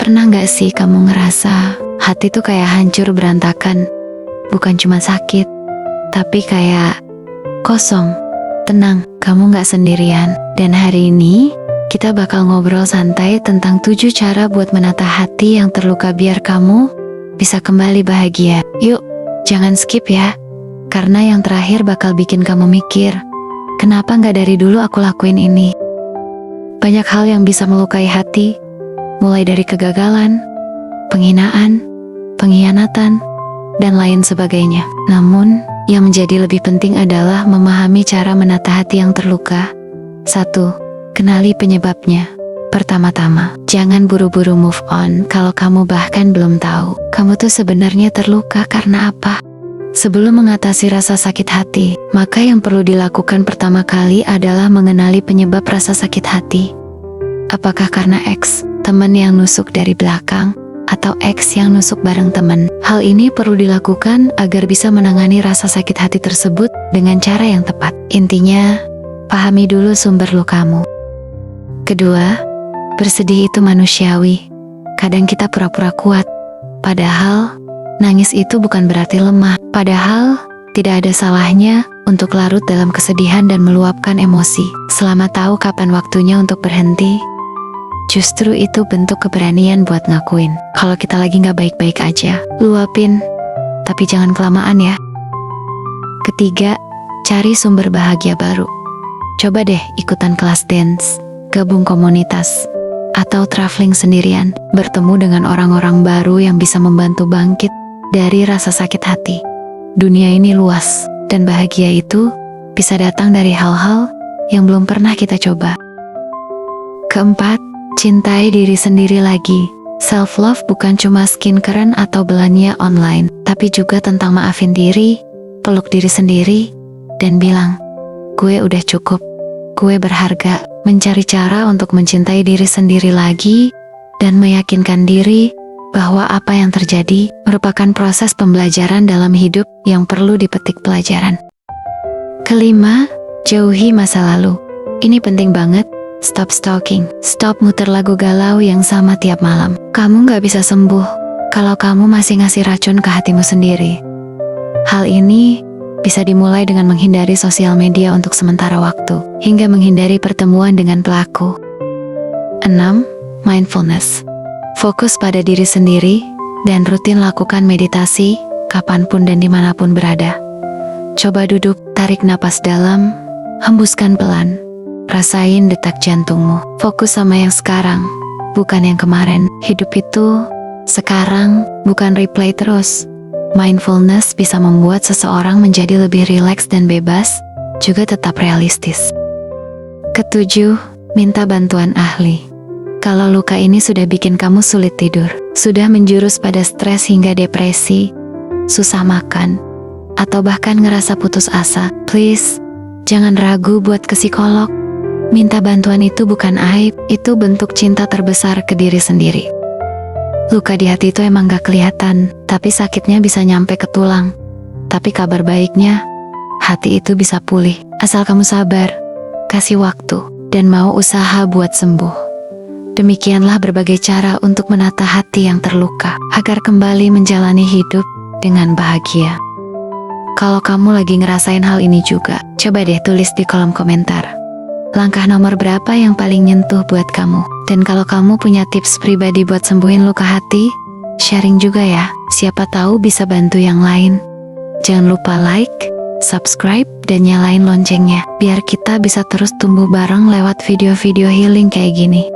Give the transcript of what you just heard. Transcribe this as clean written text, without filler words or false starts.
Pernah gak sih kamu ngerasa hati tuh kayak hancur berantakan? Bukan cuma sakit, tapi kayak kosong. Tenang, kamu gak sendirian. Dan hari ini, kita bakal ngobrol santai tentang 7 cara buat menata hati yang terluka biar kamu bisa kembali bahagia. Yuk, jangan skip ya. Karena yang terakhir bakal bikin kamu mikir, kenapa gak dari dulu aku lakuin ini? Banyak hal yang bisa melukai hati, mulai dari kegagalan, penghinaan, pengkhianatan, dan lain sebagainya. Namun, yang menjadi lebih penting adalah memahami cara menata hati yang terluka. 1. Kenali penyebabnya. Pertama-tama, jangan buru-buru move on kalau kamu bahkan belum tahu kamu tuh sebenarnya terluka karena apa. Sebelum mengatasi rasa sakit hati, maka yang perlu dilakukan pertama kali adalah mengenali penyebab rasa sakit hati. Apakah karena ex, teman yang nusuk dari belakang, atau ex yang nusuk bareng teman? Hal ini perlu dilakukan agar bisa menangani rasa sakit hati tersebut dengan cara yang tepat. Intinya, pahami dulu sumber lukamu. Kedua, bersedih itu manusiawi. Kadang kita pura-pura kuat, padahal nangis itu bukan berarti lemah. Padahal tidak ada salahnya untuk larut dalam kesedihan dan meluapkan emosi. Selama tahu kapan waktunya untuk berhenti, justru itu bentuk keberanian buat ngakuin kalau kita lagi gak baik-baik aja. Luapin, tapi jangan kelamaan ya. Ketiga, cari sumber bahagia baru. Coba deh ikutan kelas dance, gabung komunitas, atau traveling sendirian. Bertemu dengan orang-orang baru yang bisa membantu bangkit dari rasa sakit hati. Dunia ini luas, dan bahagia itu bisa datang dari hal-hal yang belum pernah kita coba. Keempat, cintai diri sendiri lagi. Self-love bukan cuma skincare atau belanja online, tapi juga tentang maafin diri, peluk diri sendiri, dan bilang, gue udah cukup, gue berharga. Mencari cara untuk mencintai diri sendiri lagi, dan meyakinkan diri bahwa apa yang terjadi merupakan proses pembelajaran dalam hidup yang perlu dipetik pelajaran. Kelima, jauhi masa lalu. Ini penting banget. Stop stalking. Stop muter lagu galau yang sama tiap malam. Kamu gak bisa sembuh kalau kamu masih ngasih racun ke hatimu sendiri. Hal ini bisa dimulai dengan menghindari sosial media untuk sementara waktu, hingga menghindari pertemuan dengan pelaku. 6. Mindfulness. Fokus pada diri sendiri, dan rutin lakukan meditasi, kapanpun dan dimanapun berada. Coba duduk, tarik napas dalam, hembuskan pelan. Rasain detak jantungmu. Fokus sama yang sekarang, bukan yang kemarin. Hidup itu sekarang, bukan replay terus. Mindfulness bisa membuat seseorang menjadi lebih rileks dan bebas, juga tetap realistis. Ketujuh, minta bantuan ahli. Kalau luka ini sudah bikin kamu sulit tidur, sudah menjurus pada stres hingga depresi, susah makan, atau bahkan ngerasa putus asa, please, jangan ragu buat ke psikolog. Minta bantuan itu bukan aib, itu bentuk cinta terbesar ke diri sendiri. Luka di hati itu emang gak kelihatan, tapi sakitnya bisa nyampe ke tulang. Tapi kabar baiknya, hati itu bisa pulih, asal kamu sabar, kasih waktu, dan mau usaha buat sembuh. Demikianlah berbagai cara untuk menata hati yang terluka, agar kembali menjalani hidup dengan bahagia. Kalau kamu lagi ngerasain hal ini juga, coba deh tulis di kolom komentar. Langkah nomor berapa yang paling nyentuh buat kamu? Dan kalau kamu punya tips pribadi buat sembuhin luka hati, sharing juga ya. Siapa tahu bisa bantu yang lain. Jangan lupa like, subscribe, dan nyalain loncengnya, biar kita bisa terus tumbuh bareng lewat video-video healing kayak gini.